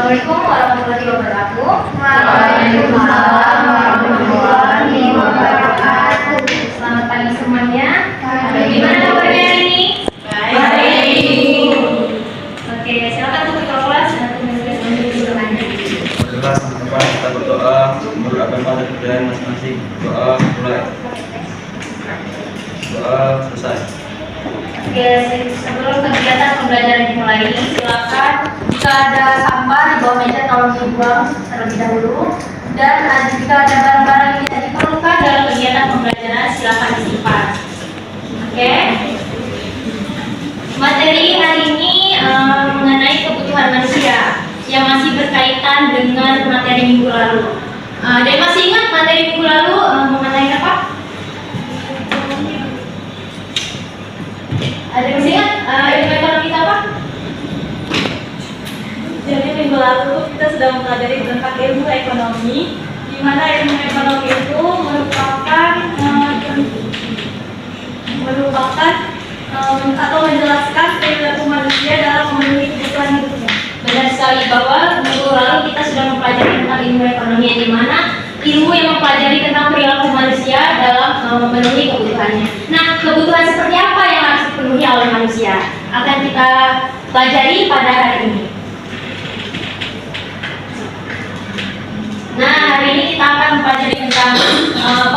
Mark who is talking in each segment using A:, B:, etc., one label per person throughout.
A: Assalamualaikum warahmatullahi wabarakatuh.
B: Waalaikumsalam warahmatullahi wabarakatuh.
A: Selamat pagi semuanya.
B: Gimana kabarnya hari ini?
A: Baik. Oke, silakan untuk ketua kelas dan menulis undangannya.
C: Kelas depan kita berdoa berdoakan pada kerjaan masing-masing. Doa mulai. Doa selesai.
A: Oke, sebelum kegiatan pembelajaran dimulai, silakan jika ada sampah di bawah meja tolong dibuang terlebih dahulu. Dan jika ada barang-barang yang tidak diperlukan dalam kegiatan pembelajaran, silakan disimpan. Oke. Materi hari ini mengenai kebutuhan manusia yang masih berkaitan dengan materi minggu lalu. Ada yang masih ingat materi minggu lalu mengenai apa? Ada yang masih ingat ilmu ekonomi kita apa?
B: Jadi minggu lalu kita sudah mempelajari tentang ilmu ekonomi, di mana ilmu ekonomi itu merupakan atau menjelaskan perilaku manusia dalam memenuhi kebutuhan hidupnya.
A: Benar sekali bahwa minggu lalu kita sudah mempelajari tentang ilmu ekonomi yang dimana ilmu yang mempelajari tentang perilaku manusia dalam memenuhi kebutuhannya. Nah, kebutuhan seperti apa yang harus dipenuhi oleh manusia akan kita pelajari pada hari ini. Nah, hari ini kita akan mempelajari tentang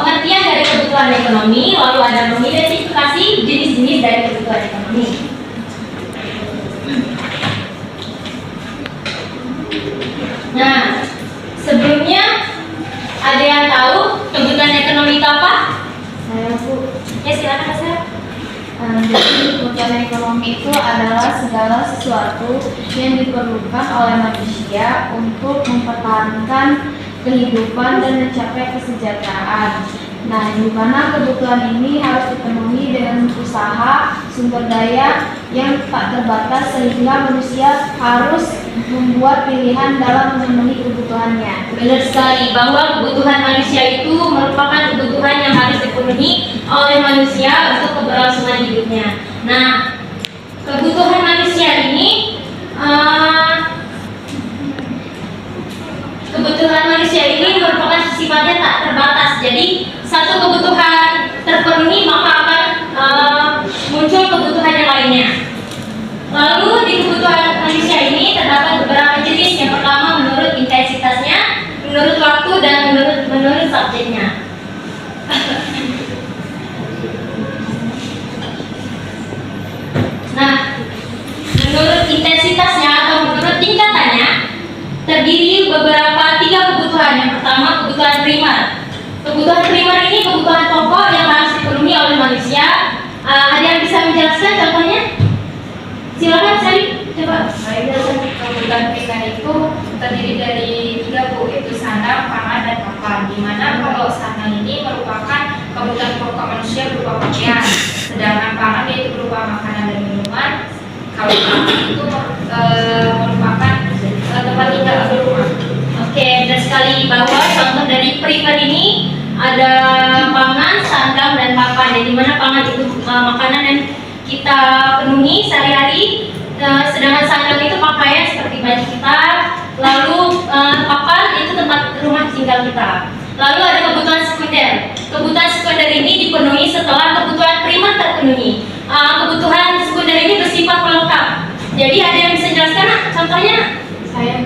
A: pengertian dari kebutuhan ekonomi, lalu ada mengidentifikasi jenis-jenis dari kebutuhan ekonomi. Nah, sebelumnya ada yang tahu kebutuhan ekonomi itu apa?
B: Saya Bu.
A: Ya, silakan Mas.
B: Jadi kebutuhan ekonomi itu adalah segala sesuatu yang diperlukan oleh manusia untuk mempertahankan kehidupan dan mencapai kesejahteraan. Nah, di mana kebutuhan ini harus dipenuhi dengan usaha sumber daya yang tak terbatas sehingga manusia harus membuat pilihan dalam memenuhi kebutuhannya.
A: Benar sekali bahwa kebutuhan manusia itu merupakan kebutuhan yang harus dipenuhi oleh manusia untuk keberlangsungan hidupnya. Nah, kebutuhan manusia ini merupakan sifatnya tak terbatas. Jadi satu kebutuhan terpenuhi maka akan muncul kebutuhan yang lainnya. Lalu di kebutuhan manusia ini terdapat beberapa jenis. Yang pertama menurut intensitasnya, menurut waktu dan menurut subjeknya. Nah, menurut intensitasnya atau menurut tingkatannya terdiri tiga kebutuhan. Yang pertama kebutuhan primer. Kebutuhan primer ini kebutuhan pokok yang harus dipenuhi oleh manusia. Ada yang bisa menjelaskan contohnya? Silakan Sari, coba.
B: Kebutuhan primer itu terdiri dari tiga Bu, yaitu sandang, pangan, dan papan. Di mana kalau sandang ini merupakan kebutuhan pokok manusia berupa pakaian, sedangkan pangan yaitu berupa makanan dan minuman. Kalau papan itu merupakan tempat tinggal atau rumah.
A: Oke, benar sekali bahwa contoh dari primer ini ada pangan, sandang, dan papan. Di mana pangan itu makanan yang kita penuhi sehari-hari, sedangkan sandang itu pakaian seperti baju kita, lalu papan itu tempat rumah tinggal kita. Lalu ada kebutuhan sekunder. Kebutuhan sekunder ini dipenuhi setelah kebutuhan primer terpenuhi. Kebutuhan sekunder ini bersifat pelengkap. Jadi ada yang bisa jelaskan? Contohnya?
B: Saya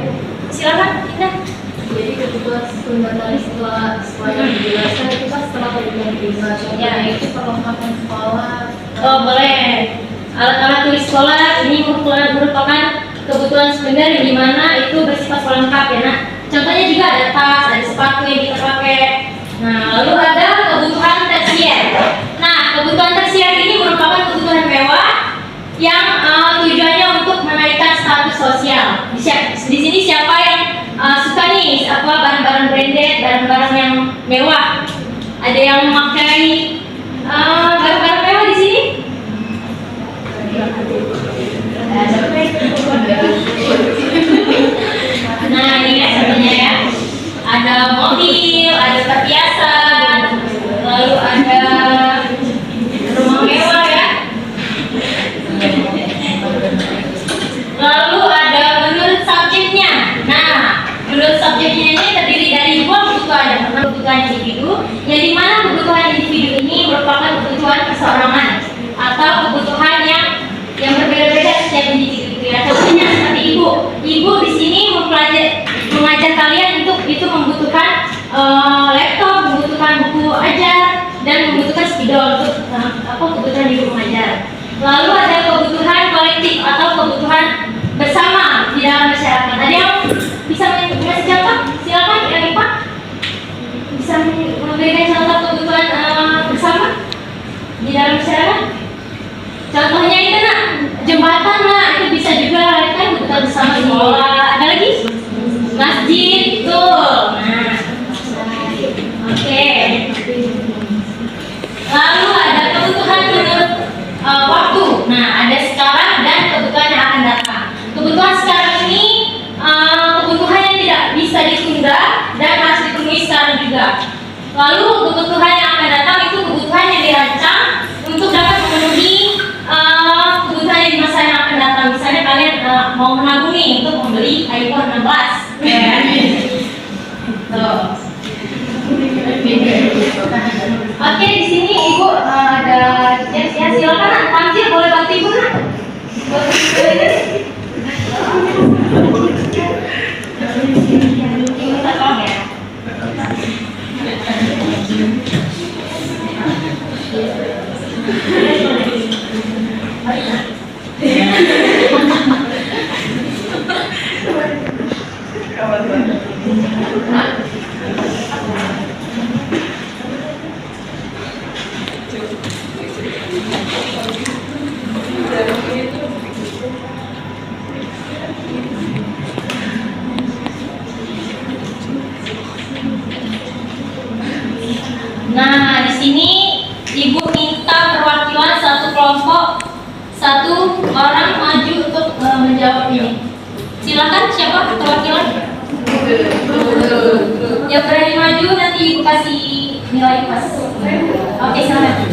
A: Silakan, Indah.
B: jadi kebutuhan sekunder tadi setelah yang dijelaskan itu kan setelah kebutuhan primer.
A: Ya,
B: itu perlengkapan sekolah.
A: Oh, boleh. Alat-alat tulis sekolah ini merupakan kebutuhan sekunder di mana itu bersifat pelengkap ya. Nah, contohnya juga ada tas, ada sepatu yang kita pakai. Nah, lalu ada kebutuhan tersier. Nah, kebutuhan tersier ini merupakan kebutuhan mewah yang tujuannya untuk menaikkan status sosial. Di sini siapa yang suka nih barang-barang branded, barang-barang yang mewah? Ada yang memakai barang-barang mewah di sini? Nah, ini kayak contohnya ya. Ada mobil, ada perhiasan, lalu ada rumah mewah ya. Lalu ada menurut subjeknya. Nah, Lalu ada kebutuhan kolektif atau kebutuhan bersama di dalam masyarakat. Ada yang bisa mengasih contoh? Silakan, ya Pak. Bisa memberikan contoh kebutuhan bersama di dalam masyarakat. Contohnya itu nak, jembatan nak, itu bisa juga kan kebutuhan bersama sekolah. Ada lagi? Masjid, tuh. Nah, oke. Lalu ada kebutuhan menurut waktu. Nah, ada sekarang dan kebutuhan yang akan datang. Kebutuhan sekarang ini kebutuhan yang tidak bisa ditunda dan harus dipenuhi sekarang juga. Lalu kebutuhan yang akan datang itu kebutuhan yang dirancang untuk dapat memenuhi kebutuhan di masa yang akan datang. Misalnya kalian mau menabung nih untuk membeli iPhone 16, ya kan? Tuh. Oke, di sini Ibu ada ya, silakan Panjir, boleh bantu Ibu nak? Minta tolong ya. Nah, di sini Ibu minta perwakilan satu kelompok, satu orang maju untuk menjawab ini. Silakan, siapa perwakilan? Yang berani maju nanti Ibu kasih nilai pas. Oke, silakan.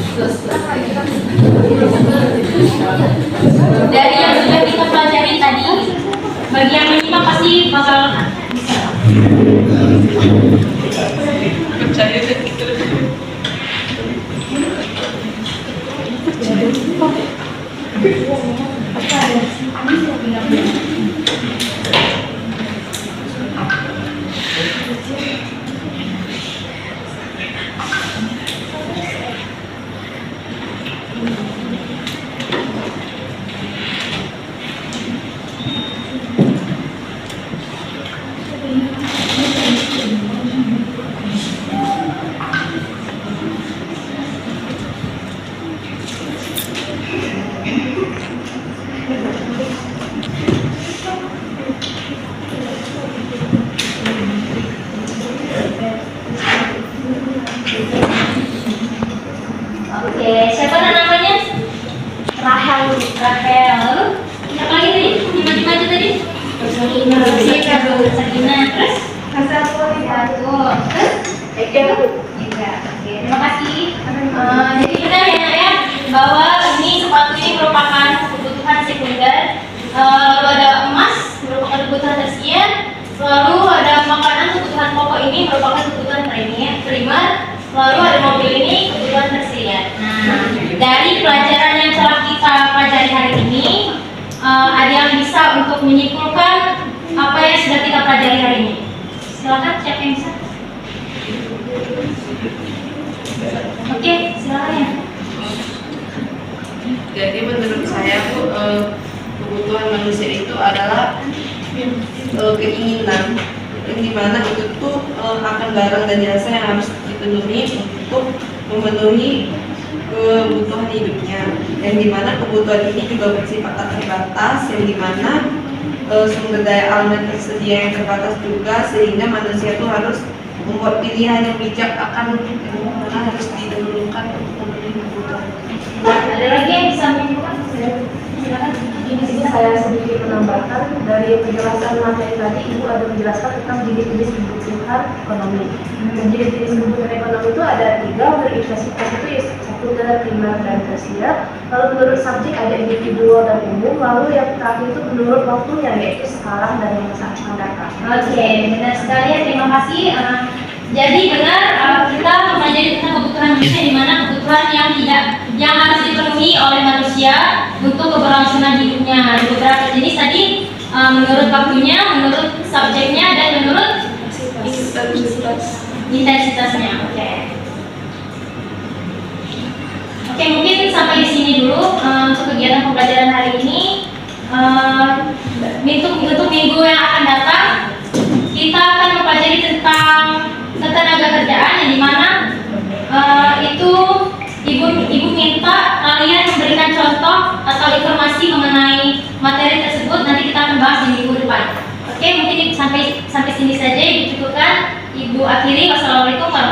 A: Dari yang sudah kita pelajari tadi, bagi yang menyimak pasti bakal bisa. Oke, siapa namanya? Rahel. Lalu siapa lagi tadi? Maju tadi? Sakina. Terus? Satu. Terus? Terima kasih. Jadi benar ya, bahwa ini sepatu ini merupakan kebutuhan sekunder. Lalu ada emas merupakan kebutuhan tersier. Lalu ada makanan kebutuhan pokok ini merupakan kebutuhan primer. Lalu ada mobil ini kebutuhan tersier. Nah, dari pelajaran yang telah kita pelajari hari ini, ada yang bisa untuk menyimpulkan apa yang sudah kita pelajari hari ini? Silakan, siapa yang bisa? Oke, silakan ya.
D: Jadi menurut saya Bu, kebutuhan manusia itu adalah keinginan yang dimana itu tuh akan barang dan jasa yang harus dipenuhi untuk memenuhi kebutuhan hidupnya, yang dimana kebutuhan ini juga bersifat tak terbatas, yang dimana sumber daya alam yang tersedia yang terbatas juga, sehingga manusia itu harus membuat pilihan yang bijak akan yang mana harus didahulukan untuk memenuhi kebutuhan.
A: Ada lagi yang bisa menyimpulkan? Silakan.
E: Ini sih saya sedikit menambahkan dari penjelasan materi tadi, Ibu ada menjelaskan tentang jenis-jenis kebutuhan ekonomi. Dan jenis-jenis kebutuhan ekonomi itu ada 3, berintensitas itu ya sekunder, primer, dan tersier. Lalu menurut subjek ada individual dan umum. Lalu yang terakhir itu menurut waktunya, yaitu sekarang dan yang saat akan datang.
A: Oke, benar sekali ya, terima kasih. Jadi benar kita mempelajari tentang kebutuhan manusia, di mana kebutuhan yang harus dipenuhi oleh manusia untuk keberlangsungan hidupnya. Ada beberapa jenis tadi, menurut waktunya, menurut subjeknya, dan menurut intensitasnya. Oke. Oke, mungkin sampai di sini dulu untuk kegiatan pembelajaran hari ini. Untuk minggu yang akan datang, kita akan mempelajari tentang ketenaga kerjaan yang dimana itu ibu minta kalian memberikan contoh atau informasi mengenai materi tersebut. Nanti kita akan bahas di minggu depan. Oke, mungkin sampai sini saja Ibu cukupkan. Ibu akhiri. Wassalamualaikum warahmatullahi wabarakatuh.